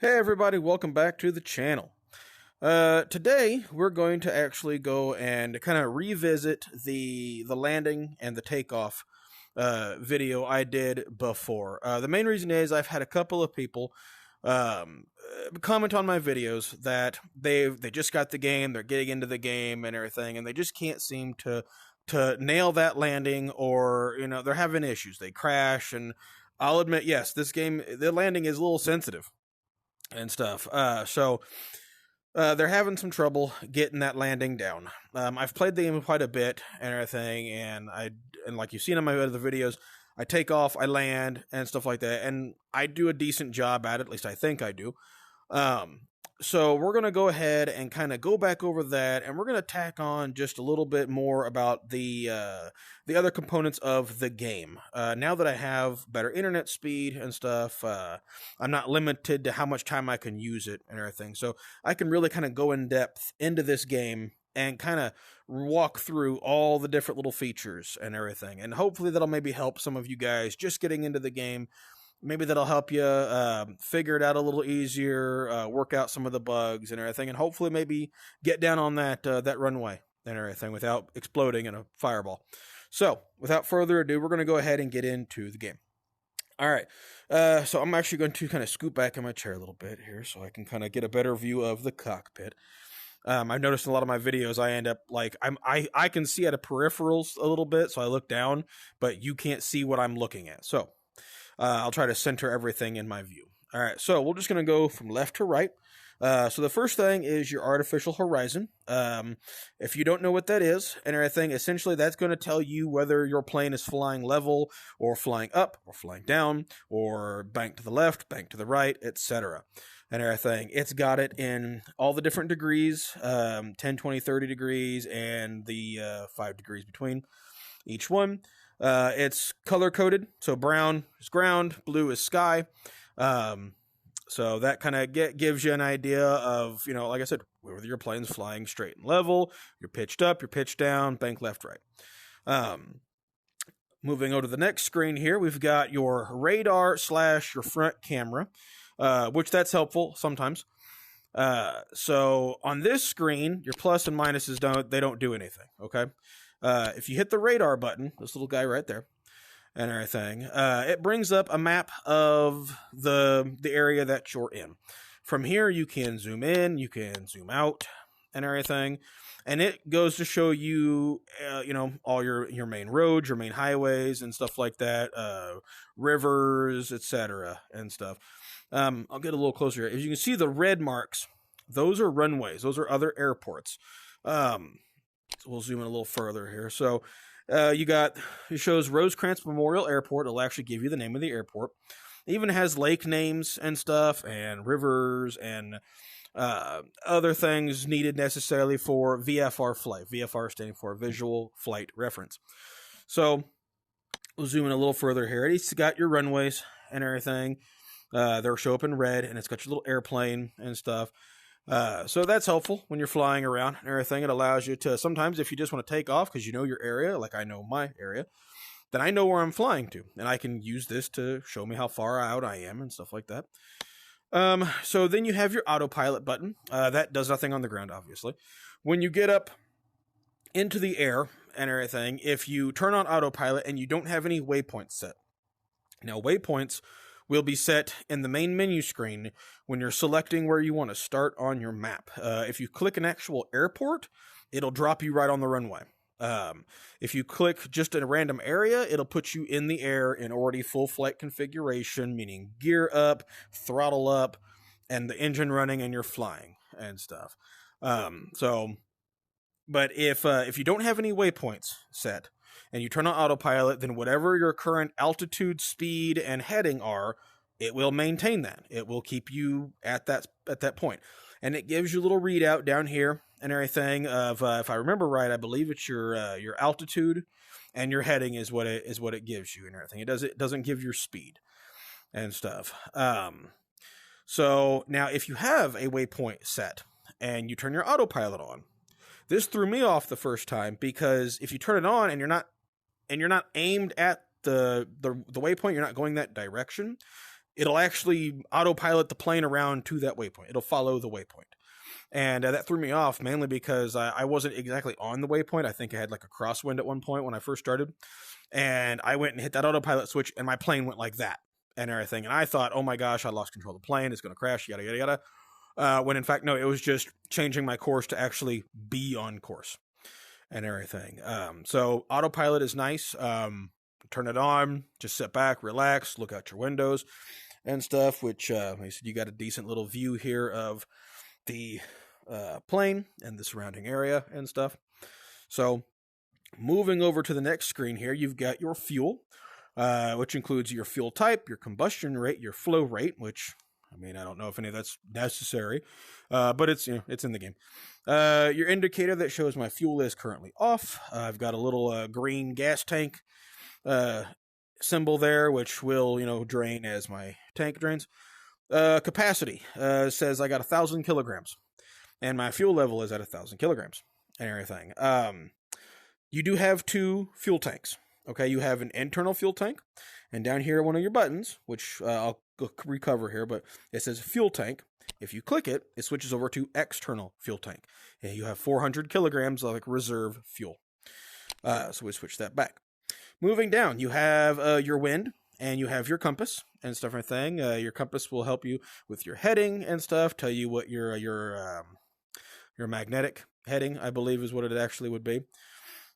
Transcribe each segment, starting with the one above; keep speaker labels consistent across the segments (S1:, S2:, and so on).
S1: Hey everybody, welcome back to the channel. Today we're going to actually go and kind of revisit the landing and the takeoff video I did before. The main reason is I've had a couple of people comment on my videos that they just got the game, they're getting into the game and everything, and they just can't seem to nail that landing, or they're having issues. They crash, and I'll admit, yes, this game, the landing is a little sensitive and stuff. So they're having some trouble getting that landing down. I've played the game quite a bit and everything, and like you've seen in my other videos, I take off, I land, and stuff like that, and I do a decent job at it. At least I think I do. So we're going to go ahead and kind of go back over that, and we're going to tack on just a little bit more about the other components of the game. Now that I have better internet speed and stuff, I'm not limited to how much time I can use it and everything. So I can really kind of go in depth into this game and kind of walk through all the different little features and everything. And hopefully that'll maybe help some of you guys just getting into the game. Maybe that'll help you figure it out a little easier, work out some of the bugs and everything, and hopefully maybe get down on that runway and everything without exploding in a fireball. So, without further ado, we're going to go ahead and get into the game. All right, so I'm actually going to kind of scoot back in my chair a little bit here so I can kind of get a better view of the cockpit. I've noticed in a lot of my videos, I end up like I can see out of peripherals a little bit, so I look down, but you can't see what I'm looking at. So I'll try to center everything in my view. All right, so we're just going to go from left to right. So the first thing is your artificial horizon. If you don't know what that is and everything, essentially that's going to tell you whether your plane is flying level or flying up or flying down or bank to the left, bank to the right, etc. and everything. It's got it in all the different degrees, 10, 20, 30 degrees, and the 5 degrees between each one. It's color coded, so brown is ground, blue is sky. So that kind of gives you an idea of, like I said, whether your plane's flying straight and level, you're pitched up, you're pitched down, bank left, right. Moving over to the next screen here, we've got your radar / your front camera, which that's helpful sometimes. So on this screen, your plus and minuses don't do anything, okay? If you hit the radar button, this little guy right there, and everything, it brings up a map of the area that you're in. From here, you can zoom in, you can zoom out, and everything, and it goes to show you, all your main roads, your main highways, and stuff like that, rivers, etc., and stuff. I'll get a little closer here. As you can see, the red marks, those are runways. Those are other airports. So we'll zoom in a little further here. So it shows Rosecrans Memorial Airport. It'll actually give you the name of the airport. It even has lake names and stuff, and rivers, and other things needed necessarily for VFR flight. VFR standing for Visual Flight Reference. So we'll zoom in a little further here. It's got your runways and everything. They'll show up in red, and it's got your little airplane and stuff. So that's helpful when you're flying around and everything. It allows you to, sometimes if you just want to take off because you know your area, like I know my area, then I know where I'm flying to, and I can use this to show me how far out I am and stuff like that. So then you have your autopilot button. That does nothing on the ground, obviously. When you get up into the air and everything, if you turn on autopilot and you don't have any waypoints set. Now, waypoints will be set in the main menu screen when you're selecting where you want to start on your map. If you click an actual airport, it'll drop you right on the runway. If you click just a random area, it'll put you in the air in already full flight configuration, meaning gear up, throttle up, and the engine running, and you're flying and stuff. But if you don't have any waypoints set, and you turn on autopilot, then whatever your current altitude, speed, and heading are, it will maintain that. It will keep you at that point. And it gives you a little readout down here and everything of, if I remember right, I believe it's your altitude and your heading is what it gives you and everything. It doesn't give your speed and stuff. So now if you have a waypoint set and you turn your autopilot on, this threw me off the first time, because if you turn it on and you're not aimed at the waypoint, you're not going that direction, it'll actually autopilot the plane around to that waypoint. It'll follow the waypoint. And that threw me off, mainly because I wasn't exactly on the waypoint. I think I had like a crosswind at one point when I first started. And I went and hit that autopilot switch, and my plane went like that and everything. And I thought, oh my gosh, I lost control of the plane. It's going to crash, yada, yada, yada. When in fact, no, it was just changing my course to actually be on course and everything. So autopilot is nice. Turn it on, just sit back, relax, look out your windows and stuff, which like I said, you got a decent little view here of the plane and the surrounding area and stuff. So moving over to the next screen here, you've got your fuel, which includes your fuel type, your combustion rate, your flow rate, which, I mean, I don't know if any of that's necessary, but it's, you know, it's in the game. Your indicator that shows my fuel is currently off. I've got a little green gas tank symbol there, which will, you know, drain as my tank drains. Capacity says I got 1,000 kilograms, and my fuel level is at 1,000 kilograms and everything. You do have two fuel tanks. Okay, you have an internal fuel tank, and down here, one of your buttons, which I'll recover here, but it says fuel tank. If you click it, it switches over to external fuel tank. And you have 400 kilograms of like reserve fuel. So we switch that back. Moving down, you have your wind, and you have your compass and stuff and everything. Your compass will help you with your heading and stuff, tell you what your magnetic heading, I believe, is what it actually would be,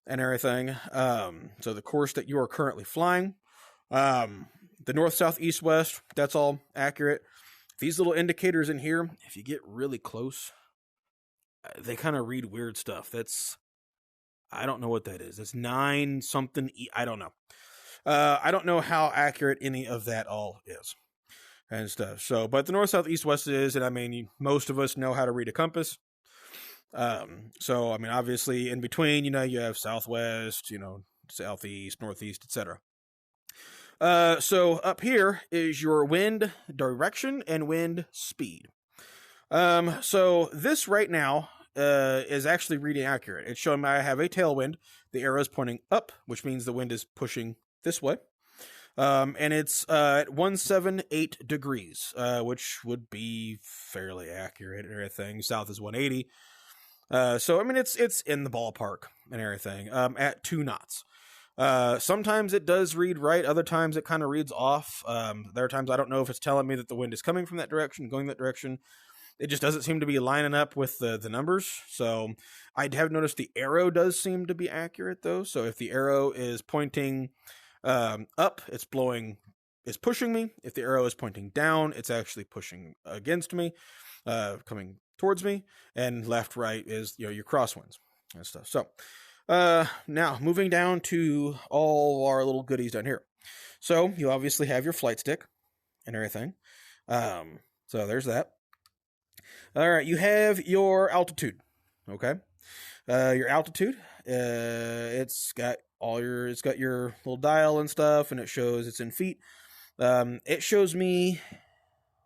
S1: and everything. So the course that you are currently flying, the north, south, east, west, that's all accurate. These little indicators in here, if you get really close, they kind of read weird stuff. I don't know what that is. It's 9 something. I don't know. I don't know how accurate any of that all is and stuff. So, but the north, south, east, west is, and I mean, most of us know how to read a compass. So, I mean, obviously in between, you know, you have southwest, you know, southeast, northeast, etc. So up here is your wind direction and wind speed. So this right now is actually reading accurate. It's showing me I have a tailwind. The arrow is pointing up, which means the wind is pushing this way. And it's at 178 degrees, which would be fairly accurate and everything. South is 180. So I mean it's in the ballpark and everything. At 2 knots. Sometimes it does read right. Other times it kind of reads off. There are times I don't know if it's telling me that the wind is coming from that direction, going that direction. It just doesn't seem to be lining up with the numbers. So I have noticed the arrow does seem to be accurate though. So if the arrow is pointing up, it's pushing me. If the arrow is pointing down, it's actually pushing against me, coming towards me. And left, right is, you know, your crosswinds and stuff. So now moving down to all our little goodies down here. So you obviously have your flight stick and everything. So there's that. All right, you have your altitude. Okay, your altitude. It's got your little dial and stuff, and it shows it's in feet. It shows me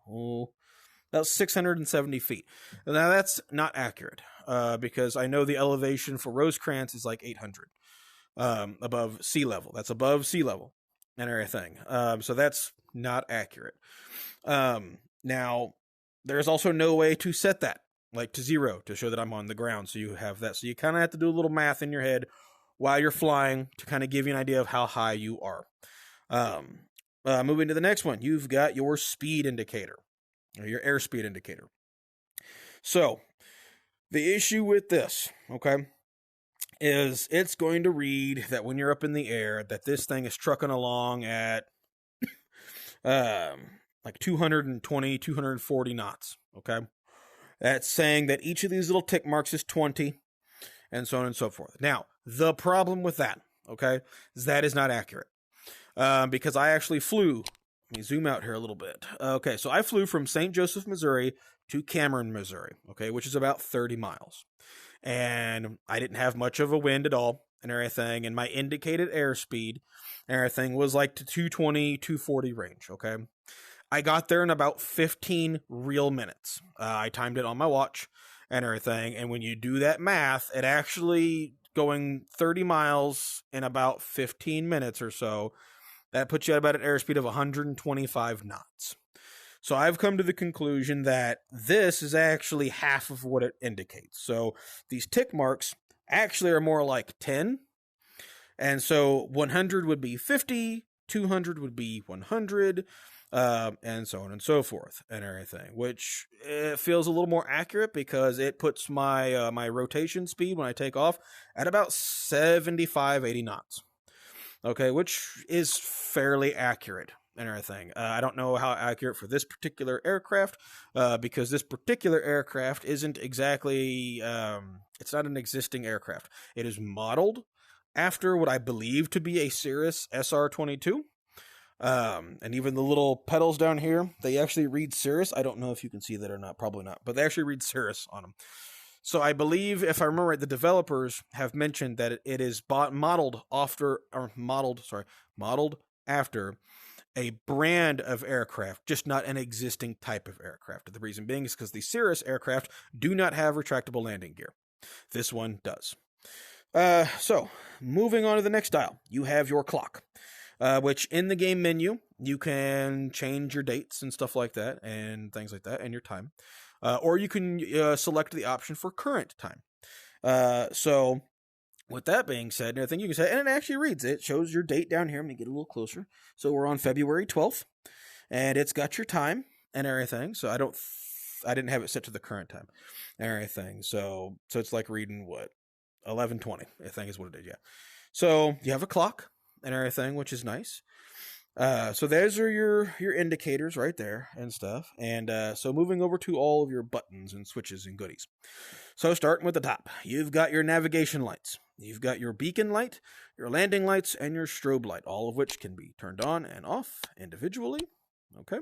S1: about 670 feet. Now that's not accurate because I know the elevation for Rosecrans is like 800 above sea level. That's above sea level and everything. So that's not accurate. Now, there's also no way to set that, like to 0, to show that I'm on the ground. So you have that. So you kind of have to do a little math in your head while you're flying to kind of give you an idea of how high you are. Moving to the next one, you've got your speed indicator, or your airspeed indicator. So the issue with this, okay, is it's going to read that when you're up in the air, that this thing is trucking along at like 220, 240 knots, okay? That's saying that each of these little tick marks is 20, and so on and so forth. Now, the problem with that, okay, is that is not accurate. Because I actually flew, let me zoom out here a little bit. Okay, so I flew from St. Joseph, Missouri to Cameron, Missouri, okay, which is about 30 miles. And I didn't have much of a wind at all and everything, and my indicated airspeed and everything was like to 220, 240 range, okay? I got there in about 15 real minutes. I timed it on my watch and everything, and when you do that math, it actually going 30 miles in about 15 minutes or so, that puts you at about an airspeed of 125 knots So I've come to the conclusion that this is actually half of what it indicates. So these tick marks actually are more like 10. And so 100 would be 50, 200 would be 100, and so on and so forth and everything, which feels a little more accurate because it puts my my rotation speed when I take off at about 75, 80 knots. Okay, which is fairly accurate and everything. I don't know how accurate for this particular aircraft because this particular aircraft isn't exactly, it's not an existing aircraft. It is modeled after what I believe to be a Cirrus SR-22. And even the little pedals down here, they actually read Cirrus. I don't know if you can see that or not, probably not, but they actually read Cirrus on them. So I believe, if I remember right, the developers have mentioned that it is modeled after a brand of aircraft, just not an existing type of aircraft. The reason being is because the Cirrus aircraft do not have retractable landing gear. This one does. So, moving on to the next dial, you have your clock, which in the game menu, you can change your dates and stuff like that, and things like that, and your time. Or you can select the option for current time. So, with that being said, I think you can say, and it actually reads, it shows your date down here. I'm going to get a little closer. So, we're on February 12th, and it's got your time and everything. So, I didn't have it set to the current time and everything. So it's like reading what? 11:20, I think is what it is, yeah. So you have a clock and everything, which is nice. So those are your indicators right there and stuff. And so moving over to all of your buttons and switches and goodies. So starting with the top, you've got your navigation lights. You've got your beacon light, your landing lights, and your strobe light, all of which can be turned on and off individually. Okay.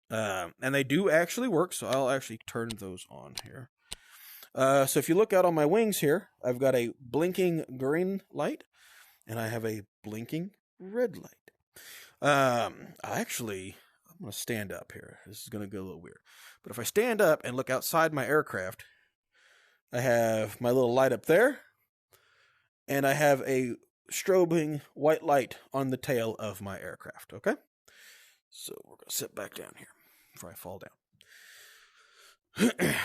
S1: And they do actually work, so I'll actually turn those on here. So if you look out on my wings here, I've got a blinking green light, and I have a blinking red light. I'm going to stand up here. This is going to get a little weird. But if I stand up and look outside my aircraft, I have my little light up there, and I have a strobing white light on the tail of my aircraft, okay? So we're going to sit back down here before I fall down.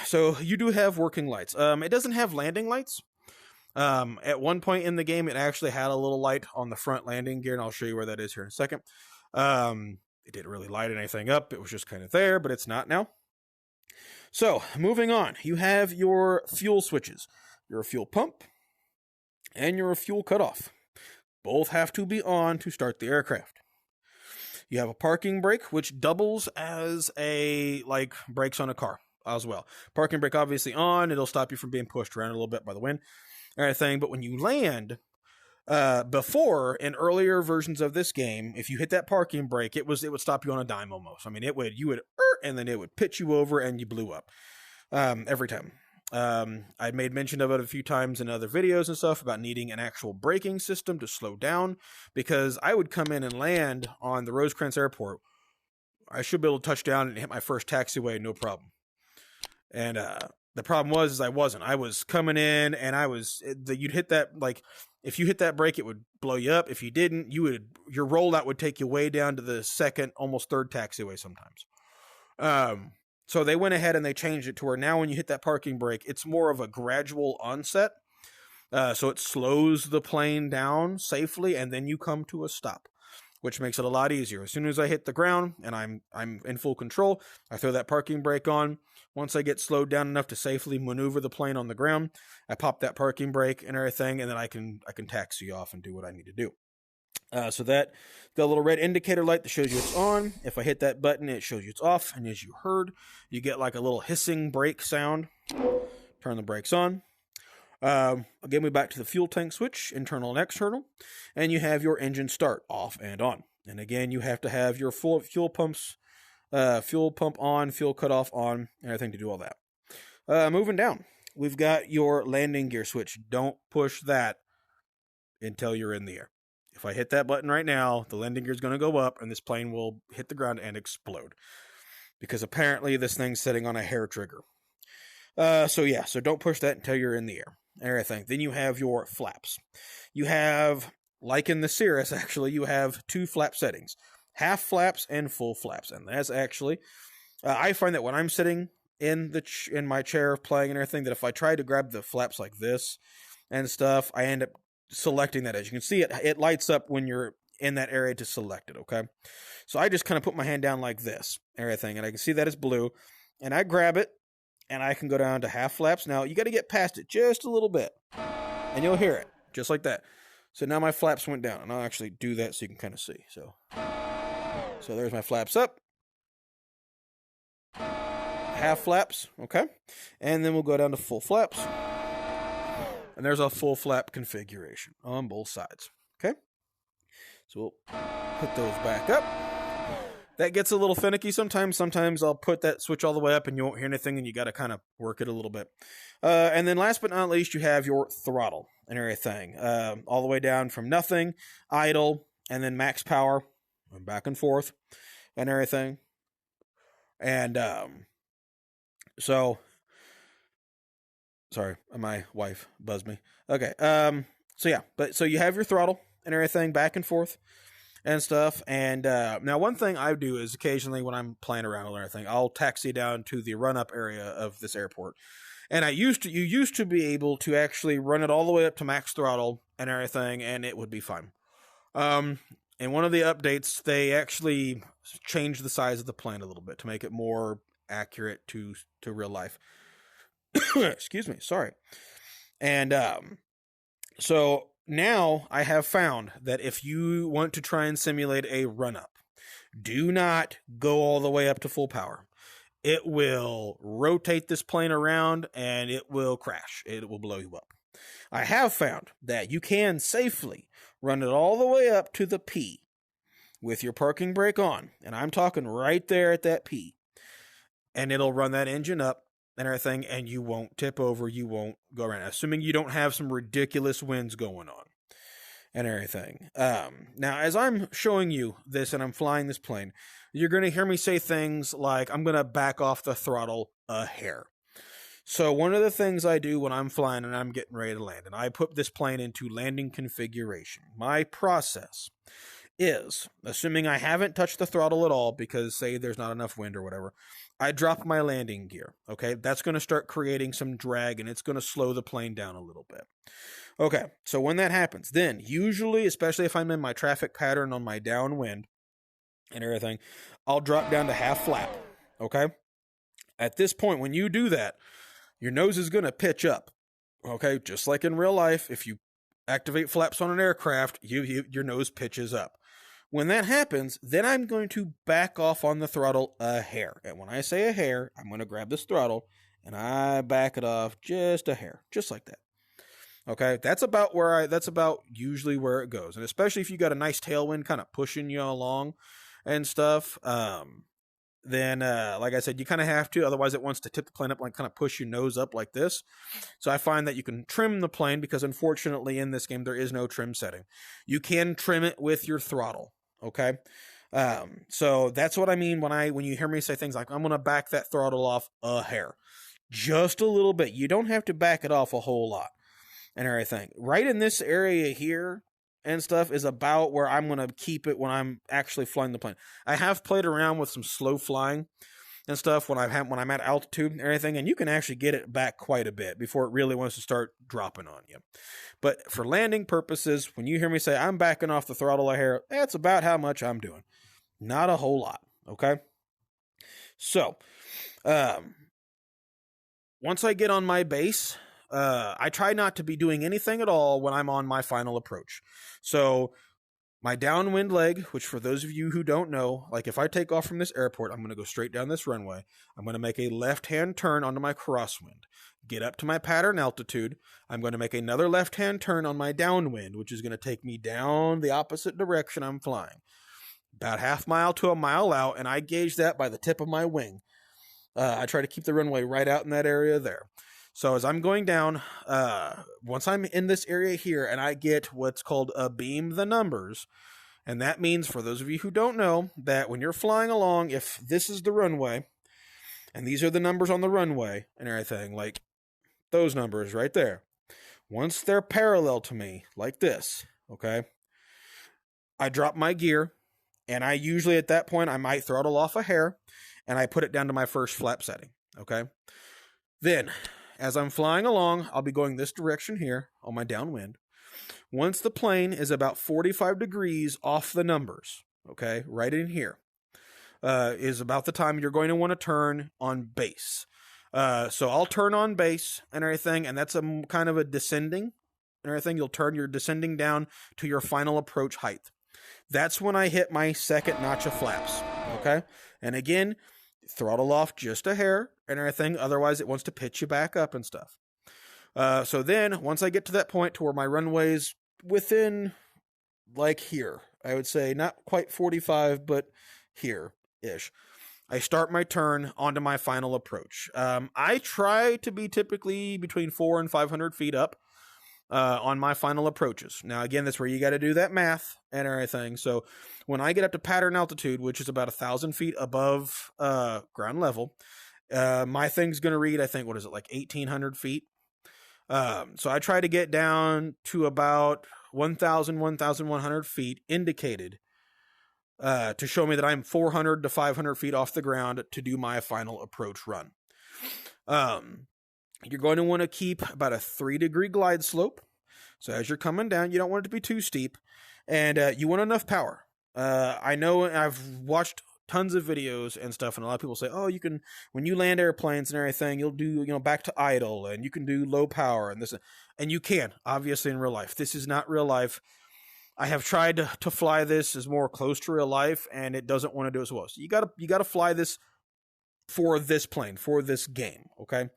S1: So you do have working lights. It doesn't have landing lights. At one point in the game, it actually had a little light on the front landing gear, and I'll show you where that is here in a second. It didn't really light anything up. It was just kind of there, but it's not now. So moving on, you have your fuel switches, your fuel pump, and your fuel cutoff. Both have to be on to start the aircraft. You have a parking brake, which doubles as brakes on a car as well. Parking brake obviously on, it'll stop you from being pushed around a little bit by the wind and everything. But when you land, before in earlier versions of this game, if you hit that parking brake, it would stop you on a dime almost. I mean, you would and then it would pitch you over and you blew up every time. I made mention of it a few times in other videos and stuff about needing an actual braking system to slow down, because I would come in and land on the Rosecrans Airport. I should be able to touch down and hit my first taxiway, no problem. And the problem was I wasn't. I was coming in, and you'd hit that, if you hit that brake, it would blow you up. If you didn't, your rollout would take you way down to the second, almost third taxiway sometimes. So they went ahead and they changed it to where now when you hit that parking brake, it's more of a gradual onset. So it slows the plane down safely, and then you come to a stop, which makes it a lot easier. As soon as I hit the ground and I'm in full control, I throw that parking brake on. Once I get slowed down enough to safely maneuver the plane on the ground, I pop that parking brake and everything, and then I can taxi off and do what I need to do. So that got a little red indicator light that shows you it's on. If I hit that button, it shows you it's off. And as you heard, you get like a little hissing brake sound. Turn the brakes on. Again, we back to the fuel tank switch, internal and external. And you have your engine start off and on. And again, you have to have your full fuel pump on, fuel cutoff on, and everything to do all that. Moving down, we've got your landing gear switch. Don't push that until you're in the air. If I hit that button right now, the landing gear is going to go up, and this plane will hit the ground and explode. Because apparently this thing's sitting on a hair trigger. So don't push that until you're in the air. Everything. Then you have your flaps. You have, like in the Cirrus, actually, you have two flap settings. half flaps and full flaps. And that's actually, I find that when I'm sitting in my chair playing and everything, that if I try to grab the flaps like this and stuff, I end up selecting that. As you can see, it lights up when you're in that area to select it, okay? So I just kind of put my hand down like this, everything, and I can see that it's blue, and I grab it, and I can go down to half flaps. Now, you got to get past it just a little bit, and you'll hear it, just like that. So now my flaps went down, and I'll actually do that so you can kind of see. So there's my flaps up. Half flaps, okay? And then we'll go down to full flaps. And there's a full flap configuration on both sides, okay? So we'll put those back up. That gets a little finicky sometimes. Sometimes I'll put that switch all the way up and you won't hear anything, and you got to kind of work it a little bit. And then last but not least, you have your throttle and everything. All the way down from nothing, idle, and then max power, and back and forth, and everything. And so, sorry, my wife buzzed me. Okay, so yeah, so you have your throttle and everything back and forth and stuff. And now one thing I do is occasionally when I'm playing around with everything, I'll taxi down to the run-up area of this airport. And you used to be able to actually run it all the way up to max throttle and everything, and it would be fine. In one of the updates, they actually changed the size of the plane a little bit to make it more accurate to real life. Excuse me, sorry. And so now I have found that if you want to try and simulate a run-up, do not go all the way up to full power. It will rotate this plane around and it will crash. It will blow you up. I have found that you can safely run it all the way up to the P with your parking brake on. And I'm talking right there at that P. And it'll run that engine up and everything, and you won't tip over, you won't go around, assuming you don't have some ridiculous winds going on and everything. Now, as I'm showing you this and I'm flying this plane, you're going to hear me say things like, I'm going to back off the throttle a hair. So one of the things I do when I'm flying and I'm getting ready to land, and I put this plane into landing configuration, my process is, assuming I haven't touched the throttle at all because, say, there's not enough wind or whatever, I drop my landing gear, okay? That's going to start creating some drag, and it's going to slow the plane down a little bit. Okay, so when that happens, then usually, especially if I'm in my traffic pattern on my downwind and everything, I'll drop down to half flap, okay? At this point, when you do that, your nose is going to pitch up, okay? Just like in real life, if you activate flaps on an aircraft, your nose pitches up. When that happens, then I'm going to back off on the throttle a hair. And when I say a hair, I'm going to grab this throttle and I back it off just a hair, just like that. Okay, that's about usually where it goes. And especially if you got a nice tailwind kind of pushing you along and stuff, then like I said, you kind of have to, otherwise it wants to tip the plane up, like kind of push your nose up like this. So I find that you can trim the plane, because unfortunately in this game there is no trim setting. You can trim it with your throttle. Okay. So that's what I mean when you hear me say things like, I'm going to back that throttle off a hair, just a little bit. You don't have to back it off a whole lot and everything. Right in this area here and stuff is about where I'm going to keep it when I'm actually flying the plane. I have played around with some slow flying and stuff when I'm at altitude and everything, and you can actually get it back quite a bit before it really wants to start dropping on you. But for landing purposes, when you hear me say I'm backing off the throttle a hair, that's about how much I'm doing. Not a whole lot, okay? So, once I get on my base, I try not to be doing anything at all when I'm on my final approach. So my downwind leg, which for those of you who don't know, like if I take off from this airport, I'm going to go straight down this runway. I'm going to make a left-hand turn onto my crosswind, get up to my pattern altitude. I'm going to make another left-hand turn on my downwind, which is going to take me down the opposite direction I'm flying. About half mile to a mile out, and I gauge that by the tip of my wing. I try to keep the runway right out in that area there. So as I'm going down, once I'm in this area here and I get what's called a beam the numbers, and that means, for those of you who don't know, that when you're flying along, if this is the runway, and these are the numbers on the runway and everything, like those numbers right there, once they're parallel to me, like this, okay, I drop my gear, And I usually at that point, I might throttle off a hair and I put it down to my first flap setting. Okay. Then as I'm flying along, I'll be going this direction here on my downwind. Once the plane is about 45 degrees off the numbers, okay, right in here, is about the time you're going to want to turn on base. So I'll turn on base and everything, and that's a kind of a descending and everything. You'll turn your descending down to your final approach height. That's when I hit my second notch of flaps, okay? And again, throttle off just a hair and everything, otherwise it wants to pitch you back up and stuff. So then, once I get to that point to where my runway's within, like here, I would say not quite 45, but here-ish, I start my turn onto my final approach. I try to be typically between 400 and 500 feet up on my final approaches. Now, again, that's where you got to do that math and everything. So when I get up to pattern altitude, which is about 1,000 feet above ground level, my thing's going to read, I think, what is it, like 1,800 feet? So I try to get down to about 1,000, 1,100 feet indicated to show me that I'm 400 to 500 feet off the ground to do my final approach run. You're going to want to keep about a 3-degree glide slope. So as you're coming down, you don't want it to be too steep, and you want enough power. I know I've watched tons of videos and stuff, and a lot of people say, oh, you can, when you land airplanes and everything, you'll do, back to idle, and you can do low power and this, and you can, obviously, in real life. This is not real life. I have tried to fly this as more close to real life, and it doesn't want to do as well. So you gotta fly this for this plane, for this game, okay?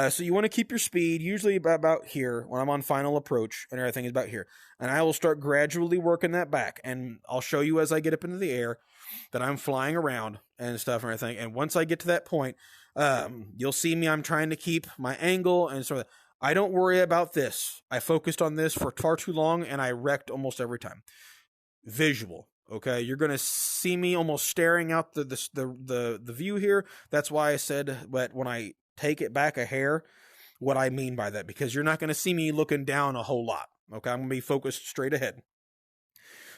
S1: So you want to keep your speed, usually about here, when I'm on final approach, and everything is about here. And I will start gradually working that back, and I'll show you as I get up into the air that I'm flying around and stuff and everything. And once I get to that point, you'll see me, I'm trying to keep my angle and sort of, I don't worry about this. I focused on this for far too long, and I wrecked almost every time. Visual. Okay, you're going to see me almost staring out the view here. That's why I said that when I take it back a hair, what I mean by that, because you're not going to see me looking down a whole lot. Okay, I'm going to be focused straight ahead.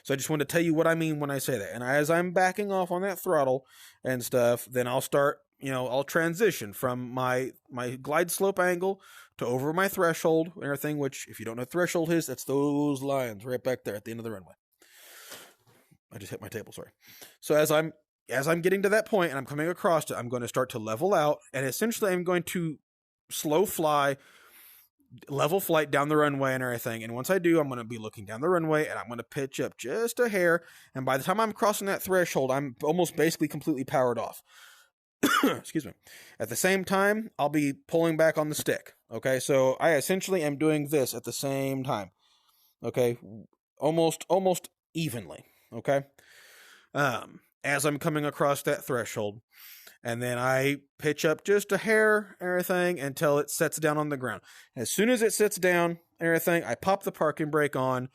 S1: So I just want to tell you what I mean when I say that. And as I'm backing off on that throttle and stuff, then I'll start, I'll transition from my glide slope angle to over my threshold and everything, which if you don't know what threshold is, that's those lines right back there at the end of the runway. I just hit my table, sorry. So as I'm getting to that point and I'm coming across it, I'm going to start to level out, and essentially I'm going to slow fly, level flight down the runway and everything. And once I do, I'm going to be looking down the runway and I'm going to pitch up just a hair. And by the time I'm crossing that threshold, I'm almost basically completely powered off. Excuse me. At the same time, I'll be pulling back on the stick. Okay, so I essentially am doing this at the same time. Okay, almost evenly. Okay, as I'm coming across that threshold, and then I pitch up just a hair, everything, until it sets down on the ground. As soon as it sits down, everything, I pop the parking brake on,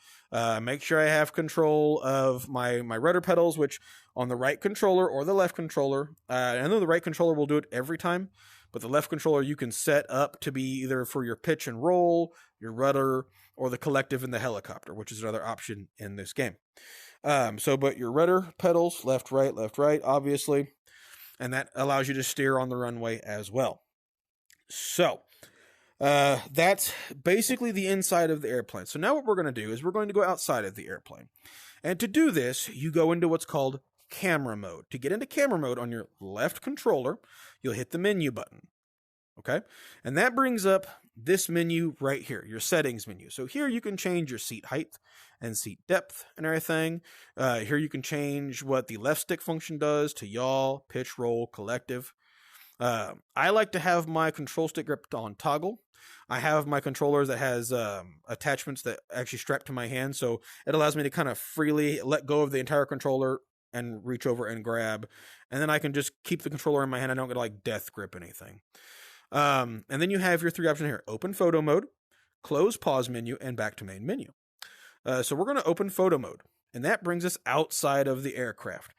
S1: make sure I have control of my rudder pedals, which on the right controller or the left controller, I know the right controller will do it every time, but the left controller you can set up to be either for your pitch and roll, your rudder, or the collective in the helicopter, which is another option in this game. But your rudder pedals, left, right, obviously, and that allows you to steer on the runway as well. So, that's basically the inside of the airplane. So now what we're going to do is we're going to go outside of the airplane. And to do this, you go into what's called camera mode. To get into camera mode on your left controller, you'll hit the menu button. Okay? And that brings up this menu right here, your settings menu. So here you can change your seat height and seat depth and everything. Here you can change what the left stick function does to yaw, pitch, roll, collective. I like to have my control stick grip on toggle. I have my controller that has attachments that actually strap to my hand, so it allows me to kind of freely let go of the entire controller and reach over and grab, and then I can just keep the controller in my hand. I don't get to like death grip anything. And then you have your three options here: open photo mode, close pause menu, and back to main menu. So we're going to open photo mode, and that brings us outside of the aircraft.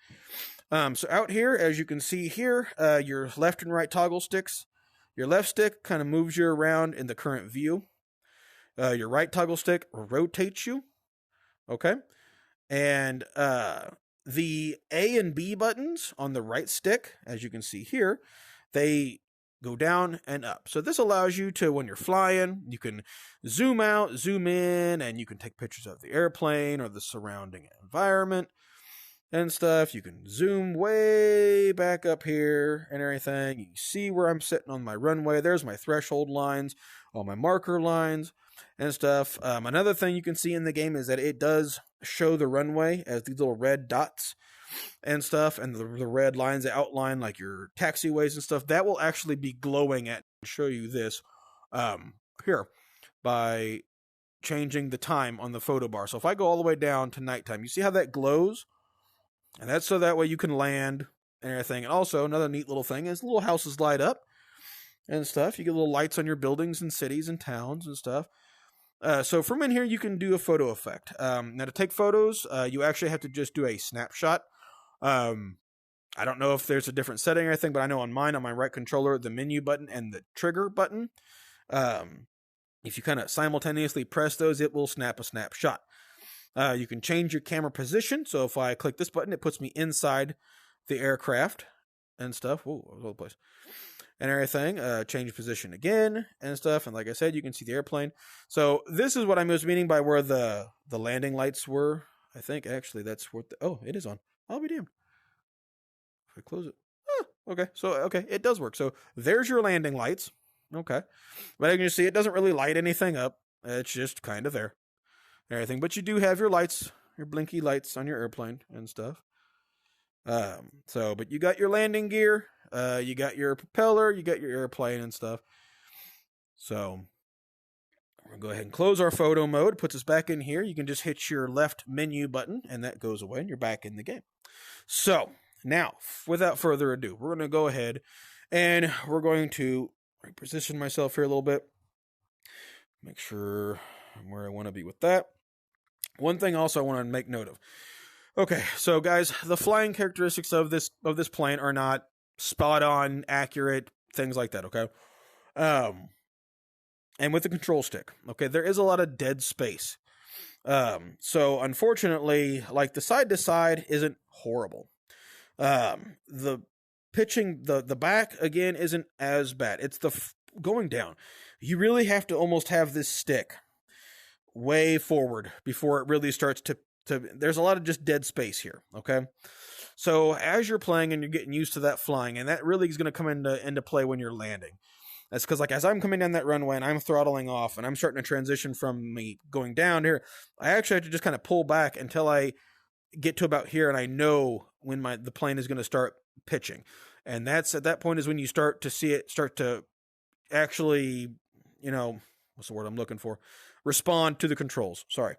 S1: So out here, as you can see here, your left and right toggle sticks. Your left stick kind of moves you around in the current view. Your right toggle stick rotates you. Okay? And the A and B buttons on the right stick, as you can see here, they go down and up. So this allows you to, when you're flying, you can zoom out, zoom in, and you can take pictures of the airplane or the surrounding environment and stuff. You can zoom way back up here and everything. You see where I'm sitting on my runway. There's my threshold lines, all my marker lines and stuff. Another thing you can see in the game is that it does show the runway as these little red dots and stuff, and the red lines that outline like your taxiways and stuff. That will actually be glowing at, show you this here by changing the time on the photo bar. So if I go all the way down to nighttime, you see how that glows? And that's so that way you can land and everything. And also, another neat little thing is little houses light up and stuff. You get little lights on your buildings and cities and towns and stuff. So from in here, you can do a photo effect. Now, to take photos, you actually have to just do a snapshot. I don't know if there's a different setting or anything, but I know on mine, on my right controller, the menu button and the trigger button, if you kind of simultaneously press those, it will snap a snapshot. You can change your camera position. So if I click this button, it puts me inside the aircraft and stuff. Whoa, all over the place. And everything. Change position again and stuff. And like I said, you can see the airplane. So this is what I was meaning by where the landing lights were. I think actually that's what it is on. I'll be damned. If I close it. Okay. So, okay. It does work. So there's your landing lights. Okay. But as you can see, it doesn't really light anything up. It's just kind of there. Everything, but you do have your lights, your blinky lights on your airplane and stuff. But you got your landing gear, you got your propeller, you got your airplane and stuff. So we're gonna go ahead and close our photo mode. Puts us back in here. You can just hit your left menu button, and that goes away, and you're back in the game. So now, without further ado, we're gonna go ahead and we're going to reposition myself here a little bit. Make sure I'm where I want to be with that. One thing also I want to make note of. Okay, so guys, the flying characteristics of this plane are not spot on, accurate, things like that, okay? And with the control stick, okay, there is a lot of dead space. So unfortunately, like the side to side isn't horrible. The pitching, the back again isn't as bad. It's the going down. You really have to almost have this stick way forward before it really starts to there's a lot of just dead space here, okay? So as you're playing and you're getting used to that flying, and that really is going to come into play when you're landing. That's because, like, as I'm coming down that runway and I'm throttling off and I'm starting to transition from me going down here, I actually have to just kind of pull back until I get to about here, and I know when the plane is going to start pitching. And that's at that point is when you start to see it start to actually, what's the word I'm looking for? Respond to the controls. Sorry.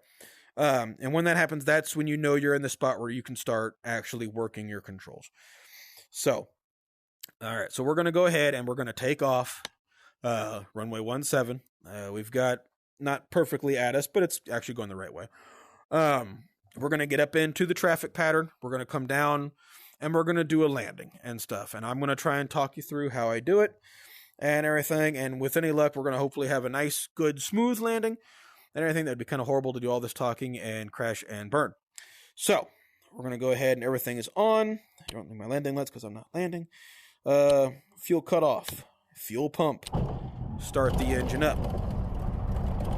S1: And when that happens, that's when you know you're in the spot where you can start actually working your controls. So, all right. So we're going to go ahead and we're going to take off runway 17. We've got not perfectly at us, but it's actually going the right way. We're going to get up into the traffic pattern. We're going to come down and we're going to do a landing and stuff. And I'm going to try and talk you through how I do it and everything. And with any luck, we're going to hopefully have a nice, good, smooth landing and everything. That'd be kind of horrible to do all this talking and crash and burn. So we're going to go ahead and everything is on. I don't need my landing lights because I'm not landing. Fuel cut off. Fuel pump. Start the engine up.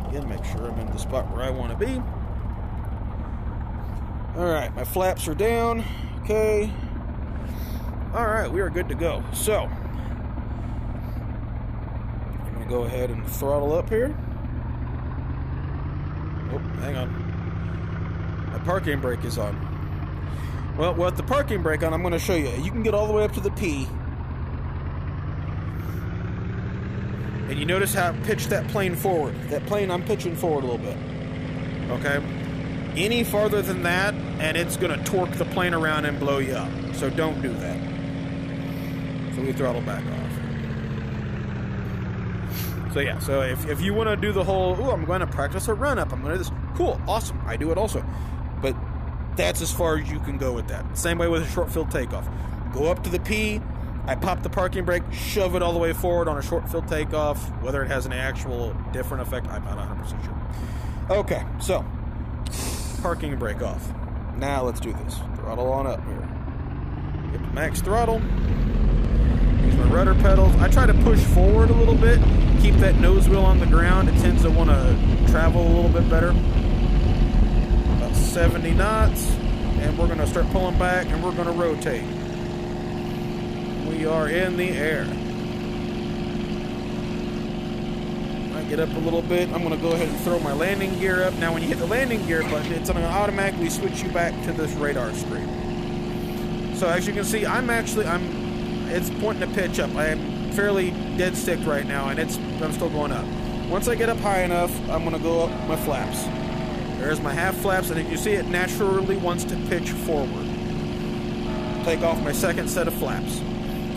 S1: Again, make sure I'm in the spot where I want to be. All right, my flaps are down. Okay. All right, we are good to go. So, I'm going to go ahead and throttle up here. Oh, hang on. My parking brake is on. Well, with the parking brake on, I'm going to show you. You can get all the way up to the P. And you notice how I pitched that plane forward. That plane, I'm pitching forward a little bit. Okay? Any farther than that, and it's going to torque the plane around and blow you up. So don't do that. So we throttle back off. So yeah, so if you want to do the whole, I'm going to practice a run up, I'm going to do this. Cool, awesome, I do it also. But that's as far as you can go with that. Same way with a short field takeoff. Go up to the P, I pop the parking brake, shove it all the way forward on a short field takeoff. Whether it has an actual different effect, I'm not 100% sure. Okay, so parking brake off. Now let's do this. Throttle on up here. Get to max throttle. Use my rudder pedals. I try to push forward a little bit. Keep that nose wheel on the ground. It tends to want to travel a little bit better. About 70 knots. And we're going to start pulling back and we're going to rotate. We are in the air. Get up a little bit. I'm going to go ahead and throw my landing gear up. Now when you hit the landing gear button, it's going to automatically switch you back to this radar screen. So as you can see, it's pointing to pitch up. I am fairly dead stick right now, and I'm still going up. Once I get up high enough, I'm going to go up my flaps. There's my half flaps, and if you see, it naturally wants to pitch forward. Take off my second set of flaps.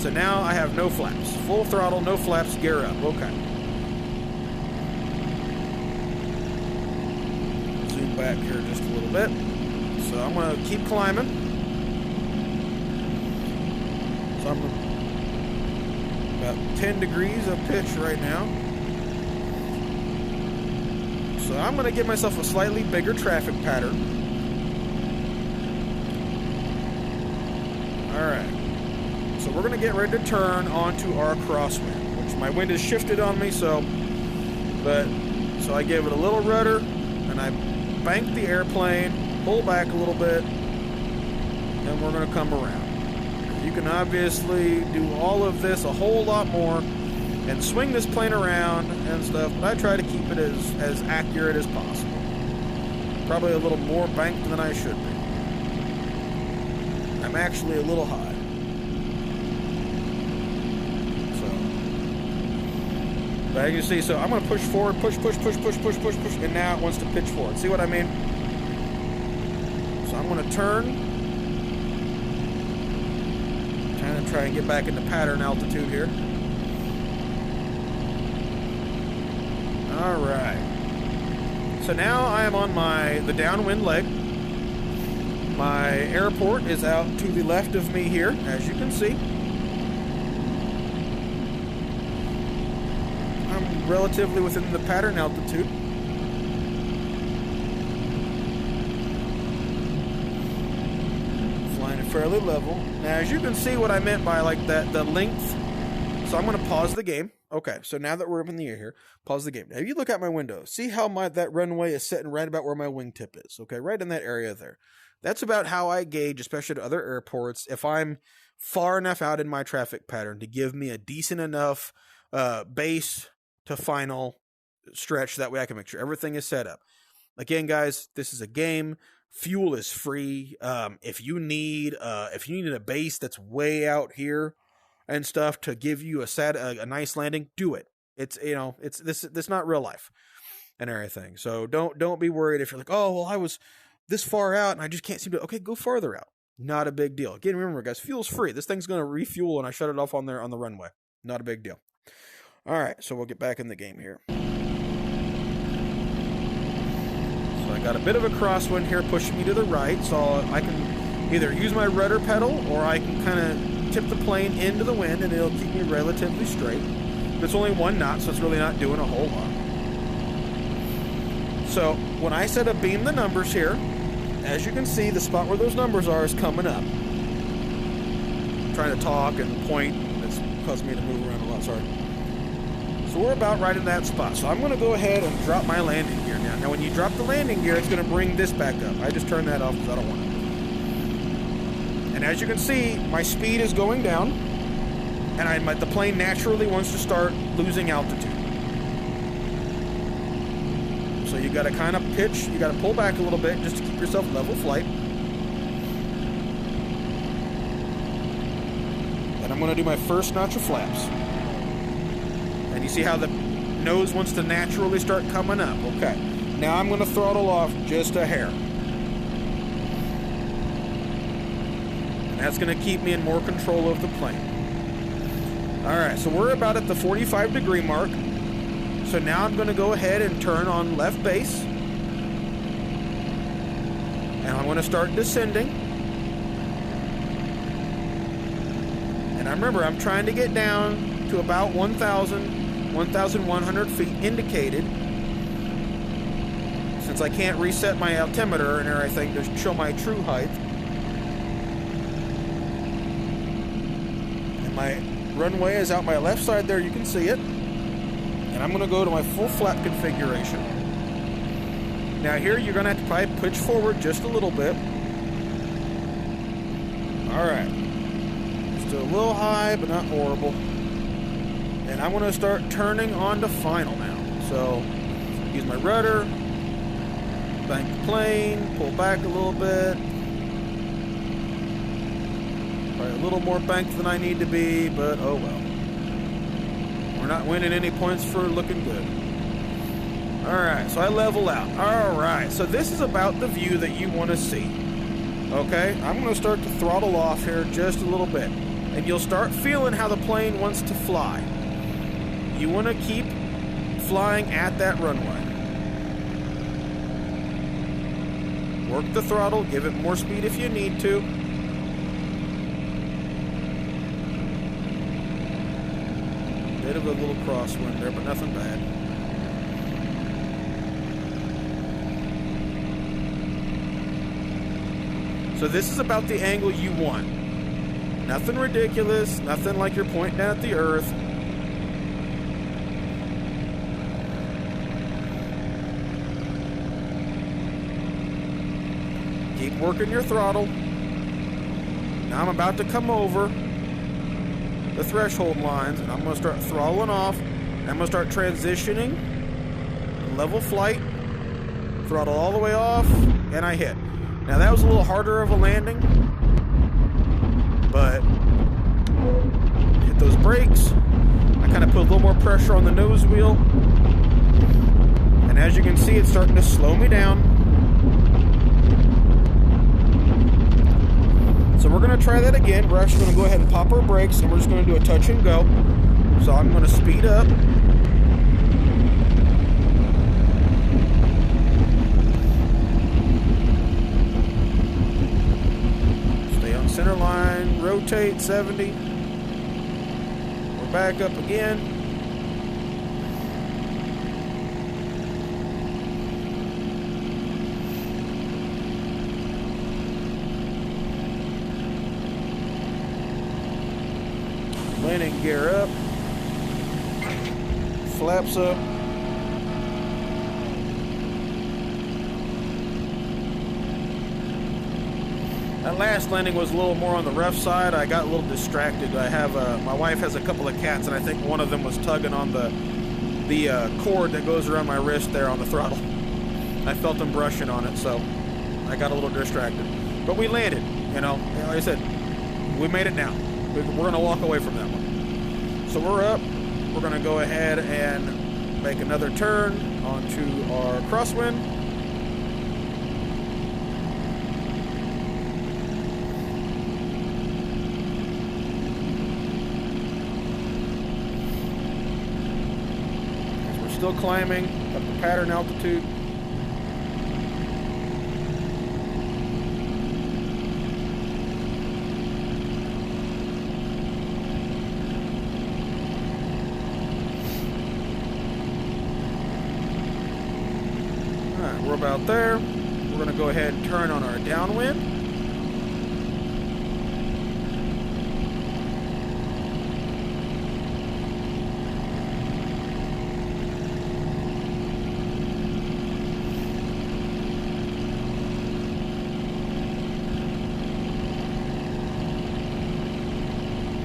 S1: So now I have no flaps. Full throttle, no flaps, gear up. Okay. Back here just a little bit. So I'm going to keep climbing. So I'm about 10 degrees of pitch right now. So I'm going to give myself a slightly bigger traffic pattern. Alright. So we're going to get ready to turn onto our crosswind, which my wind is shifted on me, so I give it a little rudder and I bank the airplane, pull back a little bit, and we're going to come around. You can obviously do all of this a whole lot more and swing this plane around and stuff, but I try to keep it as accurate as possible. Probably a little more banked than I should be. I'm actually a little high. But as you see, so I'm going to push forward, push, and now it wants to pitch forward. See what I mean? So I'm going to turn. Kind of try and get back into pattern altitude here. Alright. So now I am on the downwind leg. My airport is out to the left of me here, as you can see. Relatively within the pattern altitude. Flying it fairly level. Now, as you can see what I meant by like that, the length. So I'm going to pause the game. Okay, so now that we're up in the air here, pause the game. Now, if you look out my window, see how that runway is sitting right about where my wingtip is. Okay, right in that area there. That's about how I gauge, especially at other airports, if I'm far enough out in my traffic pattern to give me a decent enough base to final stretch. That way I can make sure everything is set up. Again, guys, this is a game. Fuel is free. If you need a base that's way out here and stuff to give you a nice landing, do it. It's not real life and everything. So don't be worried if you're like, oh well, I was this far out and I just can't seem to. Okay, go farther out. Not a big deal. Again, remember, guys, fuel's free. This thing's gonna refuel when I shut it off on the runway. Not a big deal. Alright, so we'll get back in the game here. So I got a bit of a crosswind here pushing me to the right, so I can either use my rudder pedal or I can kind of tip the plane into the wind and it'll keep me relatively straight. It's only 1 knot, so it's really not doing a whole lot. So when I set up beam the numbers here, as you can see, the spot where those numbers are is coming up. I'm trying to talk and point. That's caused me to move around a lot, sorry. So we're about right in that spot. So I'm going to go ahead and drop my landing gear now. Now when you drop the landing gear, it's going to bring this back up. I just turned that off because I don't want it. And as you can see, my speed is going down. And the plane naturally wants to start losing altitude. So you got to kind of pitch. You got to pull back a little bit just to keep yourself level flight. And I'm going to do my first notch of flaps. And you see how the nose wants to naturally start coming up. Okay. Now I'm going to throttle off just a hair. And that's going to keep me in more control of the plane. Alright, so we're about at the 45 degree mark. So now I'm going to go ahead and turn on left base. And I'm going to start descending. And I remember, I'm trying to get down to about 1,100 feet indicated. Since since I can't reset my altimeter and everything to show my true height. And my runway is out my left side there, you can see it. And I'm going to go to my full flap configuration. Now here you're going to have to probably pitch forward just a little bit. Alright. Still a little high, but not horrible. And I'm going to start turning on to final now. So, use my rudder, bank the plane, pull back a little bit. Probably a little more banked than I need to be, but oh well. We're not winning any points for looking good. Alright, so I level out. Alright, so this is about the view that you want to see. Okay, I'm going to start to throttle off here just a little bit. And you'll start feeling how the plane wants to fly. You want to keep flying at that runway. Work the throttle, give it more speed if you need to. Bit of a little crosswind there, but nothing bad. So this is about the angle you want. Nothing ridiculous, nothing like you're pointing at the earth. Keep working your throttle. Now I'm about to come over the threshold lines, and I'm going to start throttling off. I'm going to start transitioning, level flight, throttle all the way off, and I hit. Now that was a little harder of a landing, but hit those brakes. I kind of put a little more pressure on the nose wheel, and as you can see, it's starting to slow me down. So we're going to try that again. We're actually going to go ahead and pop our brakes, and we're just going to do a touch and go. So I'm going to speed up. Stay on center line, rotate 70. We're back up again. Landing gear up, flaps up. That last landing was a little more on the rough side. I got a little distracted. I have my wife has a couple of cats, and I think one of them was tugging on the cord that goes around my wrist there on the throttle. I felt them brushing on it, so I got a little distracted. But we landed, you know. Like I said, we made it now. We're going to walk away from that one. So we're up. We're going to go ahead and make another turn onto our crosswind. As we're still climbing up the pattern altitude. We're about there. We're going to go ahead and turn on our downwind.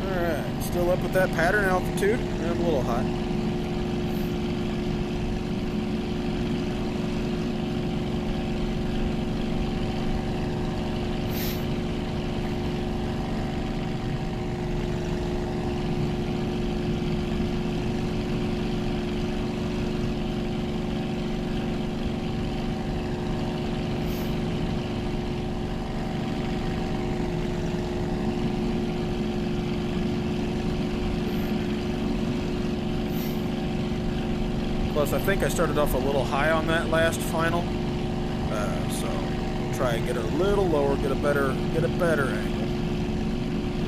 S1: Alright, still up with that pattern altitude. And a little hot. Plus, I think I started off a little high on that last final, so we'll try and get it a little lower, get a better angle.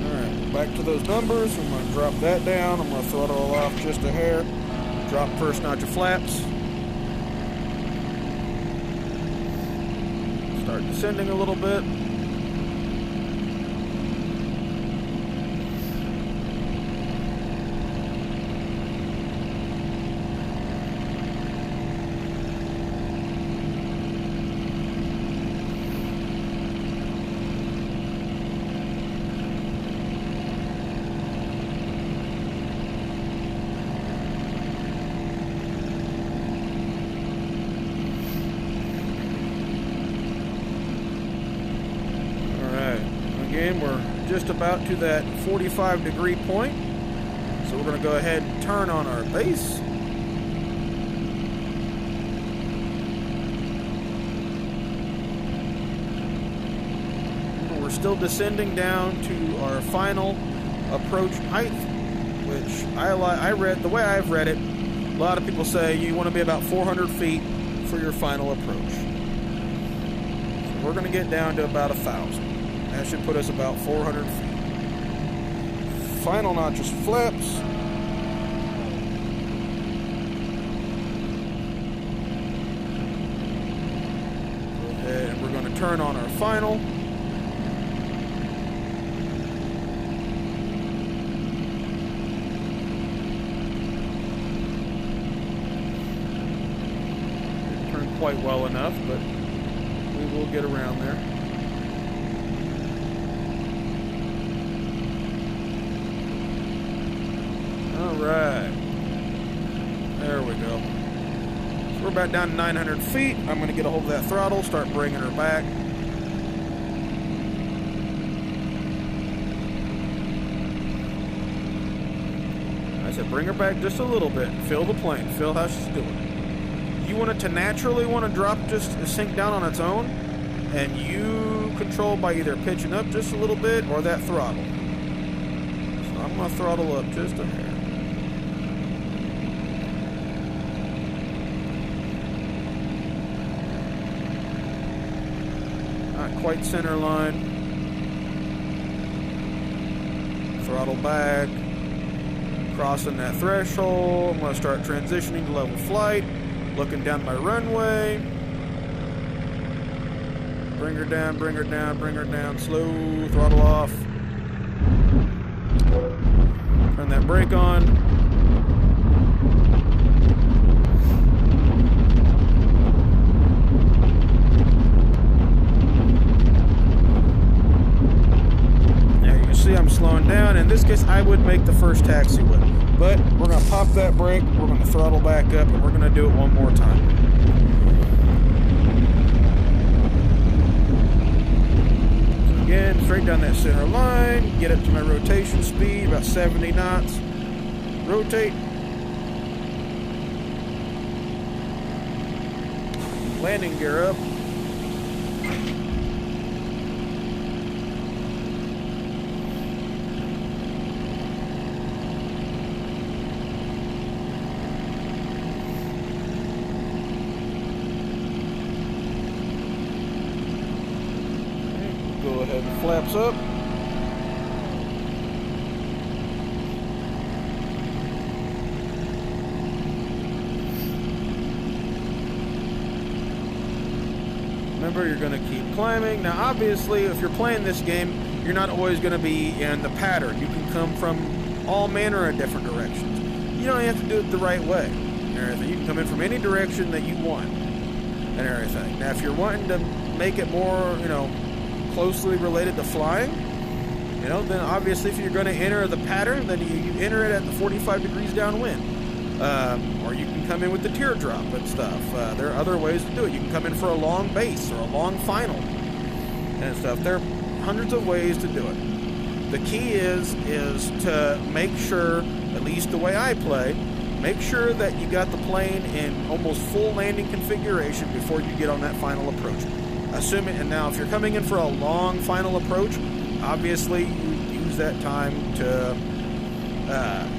S1: All right, back to those numbers. I'm going to drop that down. I'm going to throttle off just a hair. Drop first notch of flaps. start descending a little bit. We're just about to that 45-degree point, so we're going to go ahead and turn on our base. We're still descending down to our final approach height, which I read, the way I've read it, a lot of people say you want to be about 400 feet for your final approach. So we're going to get down to about 1,000. That should put us about 400 feet. Final notches flips. And we're going to turn on our final. Didn't turn quite well enough, but we will get around there. Alright, there we go. So we're about down to 900 feet. I'm going to get a hold of that throttle, start bringing her back. I said bring her back just a little bit. Feel the plane, feel how she's doing. You want it to naturally want to drop, just sink down on its own, and you control by either pitching up just a little bit or that throttle. So I'm going to throttle up just a hair. Quite center line. Throttle back. Crossing that threshold. I'm going to start transitioning to level flight. Looking down my runway. Bring her down, bring her down, bring her down. Slow. Throttle off. Turn that brake on. See, I'm slowing down. In this case, I would make the first taxiway, but we're going to pop that brake, we're going to throttle back up, and we're going to do it one more time. So again, straight down that center line, get up to my rotation speed, about 70 knots, rotate, landing gear up. Go ahead and flaps up. Remember, you're going to keep climbing. Now, obviously, if you're playing this game, you're not always going to be in the pattern. You can come from all manner of different directions. You don't have to do it the right way and everything. You can come in from any direction that you want and everything. Now, if you're wanting to make it more, closely related to flying, then obviously if you're going to enter the pattern, then you enter it at the 45 degrees downwind. Or you can come in with the teardrop and stuff. There are other ways to do it. You can come in for a long base or a long final and stuff. There are hundreds of ways to do it. The key is to make sure, at least the way I play, make sure that you got the plane in almost full landing configuration before you get on that final approach. And now if you're coming in for a long final approach, obviously you use that time to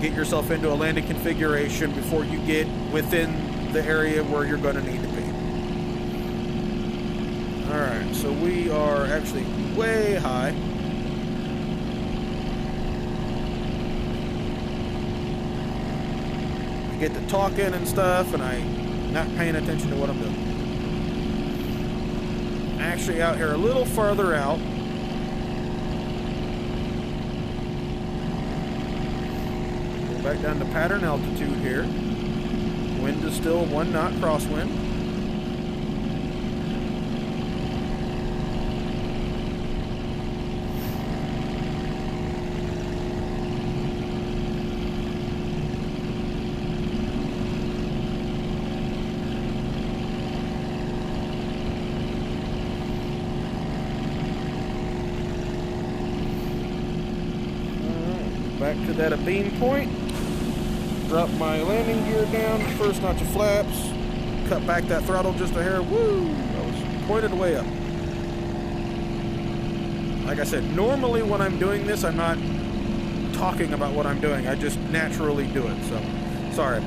S1: get yourself into a landing configuration before you get within the area where you're going to need to be. Alright, so we are actually way high. I get to talking and stuff, and I'm not paying attention to what I'm doing. actually out here a little farther out. Go back down to pattern altitude here. Wind is still 1 knot crosswind. Back to that abeam point. Drop my landing gear down, first notch of flaps, cut back that throttle just a hair. Woo! I was pointed way up. Like I said, normally when I'm doing this, I'm not talking about what I'm doing. I just naturally do it, so sorry.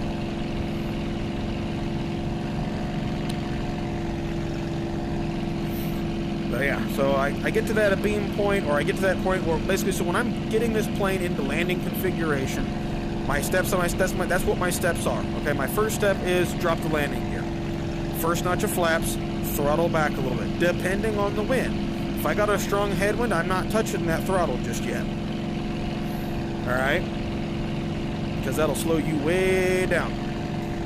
S1: But yeah, so I get to that abeam point, or I get to that point where basically, so when I'm getting this plane into landing configuration, my steps on that's what my steps are. Okay, my first step is drop the landing gear. First notch of flaps, throttle back a little bit, depending on the wind. If I got a strong headwind, I'm not touching that throttle just yet. Alright? Because that'll slow you way down.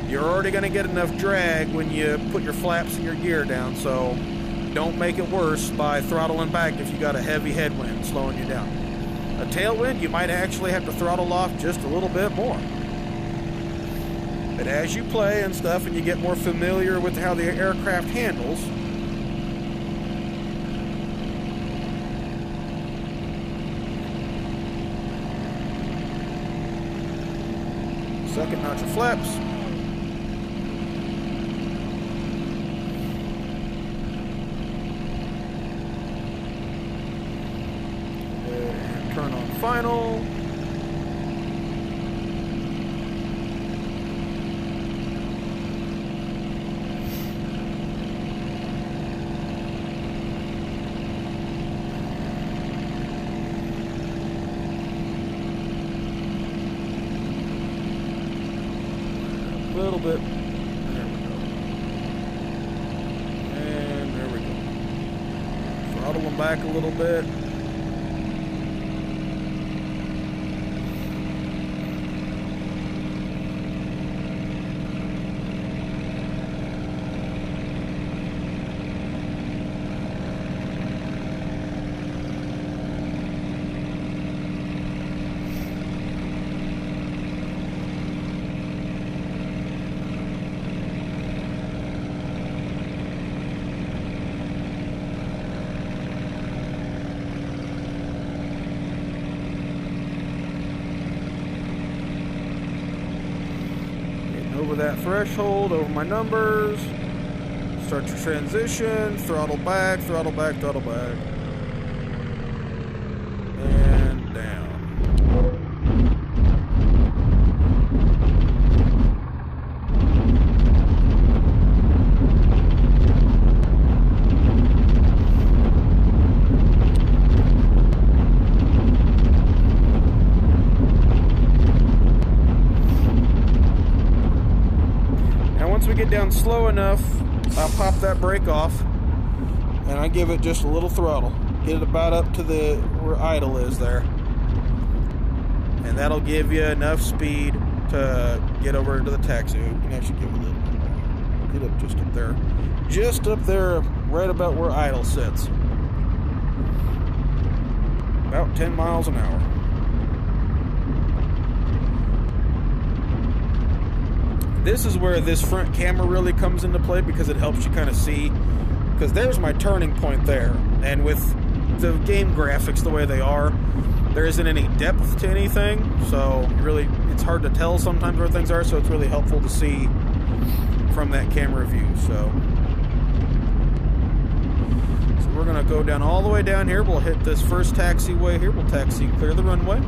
S1: You're already going to get enough drag when you put your flaps and your gear down, so don't make it worse by throttling back if you got a heavy headwind slowing you down. A tailwind, you might actually have to throttle off just a little bit more. But as you play and stuff and you get more familiar with how the aircraft handles, second notch of flaps. And turn on final. A little bit. There we go. And there we go. Throttle them back a little bit. Over that threshold, over my numbers. Start your transition, throttle back, throttle back, throttle back. And down. Once we get down slow enough, I'll pop that brake off and I give it just a little throttle. Get it about up to where idle is there. And that'll give you enough speed to get over into the taxi. You can actually give it a little, get up just up there. Just up there, right about where idle sits. About 10 miles an hour. This is where this front camera really comes into play because it helps you kind of see. Because there's my turning point there. And with the game graphics the way they are, there isn't any depth to anything. So really, it's hard to tell sometimes where things are. So it's really helpful to see from that camera view. So we're going to go down all the way down here. We'll hit this first taxiway here. We'll taxi and clear the runway.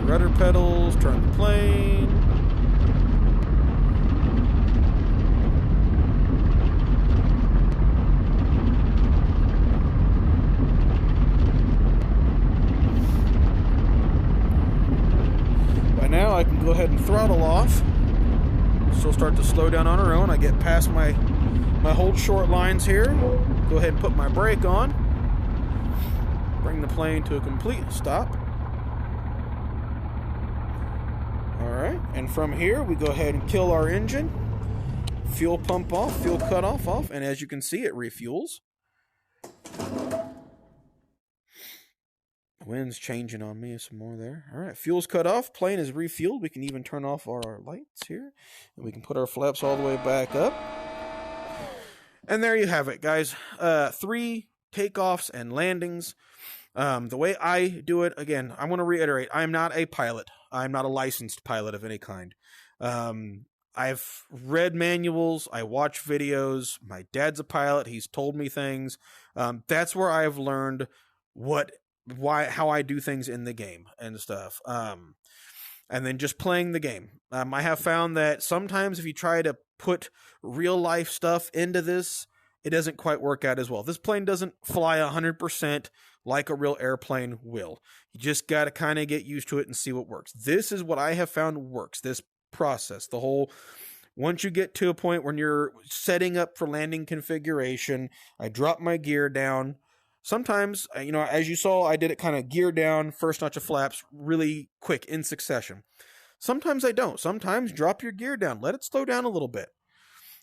S1: Rudder pedals, turn the plane. By now I can go ahead ahead and throttle off. She'll start to slow down on her own. I get past my hold short lines here. Go ahead and put my brake on. Bring the plane to a complete stop. Alright, and from here we go ahead and kill our engine. Fuel pump off, fuel cutoff off, and as you can see, it refuels. Wind's changing on me some more there. Alright, fuel's cut off, plane is refueled. We can even turn off our lights here. And we can put our flaps all the way back up. And there you have it, guys. 3 takeoffs and landings. The way I do it, again, I want to reiterate, I'm not a pilot. I'm not a licensed pilot of any kind. I've read manuals. I watch videos. My dad's a pilot. He's told me things. That's where I've learned how I do things in the game and stuff. And then just playing the game. I have found that sometimes if you try to put real life stuff into this, it doesn't quite work out as well. This plane doesn't fly 100% like a real airplane will. You just got to kind of get used to it and see what works. This is what I have found works, this process. The whole, once you get to a point when you're setting up for landing configuration, I drop my gear down. Sometimes, as you saw, I did it kind of gear down, first notch of flaps, really quick in succession. Sometimes I don't. Sometimes drop your gear down. Let it slow down a little bit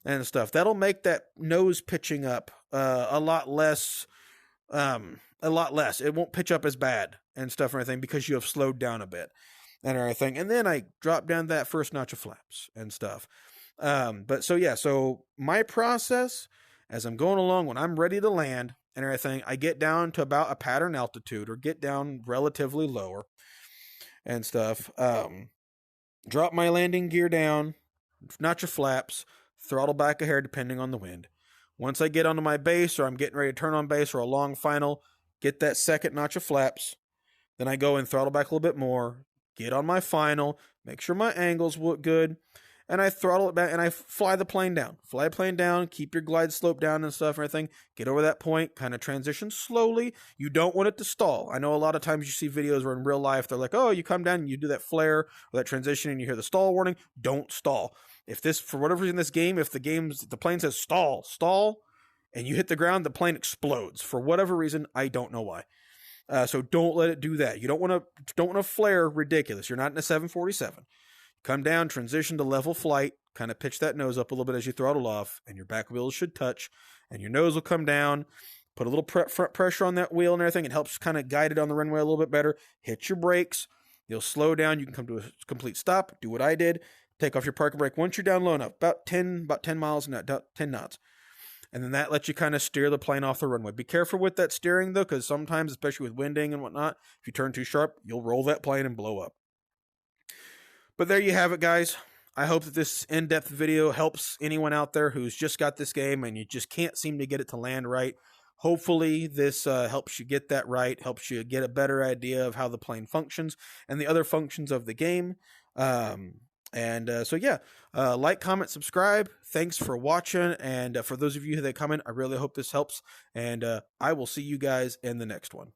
S1: and stuff. That'll make that nose pitching up a lot less. It won't pitch up as bad and stuff or anything because you have slowed down a bit and everything. And then I drop down that first notch of flaps and stuff. So my process as I'm going along, when I'm ready to land and everything, I get down to about a pattern altitude or get down relatively lower and stuff. Drop my landing gear down, notch of flaps, throttle back a hair depending on the wind. Once I get onto my base or I'm getting ready to turn on base or a long final, get that second notch of flaps. Then I go and throttle back a little bit more, get on my final, make sure my angles look good, and I throttle it back and I fly the plane down. Fly the plane down, keep your glide slope down and stuff and everything. Get over that point, kind of transition slowly. You don't want it to stall. I know a lot of times you see videos where in real life they're like, oh, you come down and you do that flare or that transition and you hear the stall warning. Don't stall. If this, for whatever reason, this game, if the plane says stall, and you hit the ground, the plane explodes. For whatever reason, I don't know why. So don't let it do that. You don't want to flare ridiculous. You're not in a 747. Come down, transition to level flight, kind of pitch that nose up a little bit as you throttle off, and your back wheels should touch, and your nose will come down. Put a little front pressure on that wheel and everything. It helps kind of guide it on the runway a little bit better. Hit your brakes. You'll slow down. You can come to a complete stop. Do what I did. Take off your parking brake once you're down low enough, about 10 miles, 10 knots. And then that lets you kind of steer the plane off the runway. Be careful with that steering, though, because sometimes, especially with winding and whatnot, if you turn too sharp, you'll roll that plane and blow up. But there you have it, guys. I hope that this in-depth video helps anyone out there who's just got this game and you just can't seem to get it to land right. Hopefully, this helps you get that right, helps you get a better idea of how the plane functions and the other functions of the game. Like, comment, subscribe. Thanks for watching. And for those of you that comment, I really hope this helps. And I will see you guys in the next one.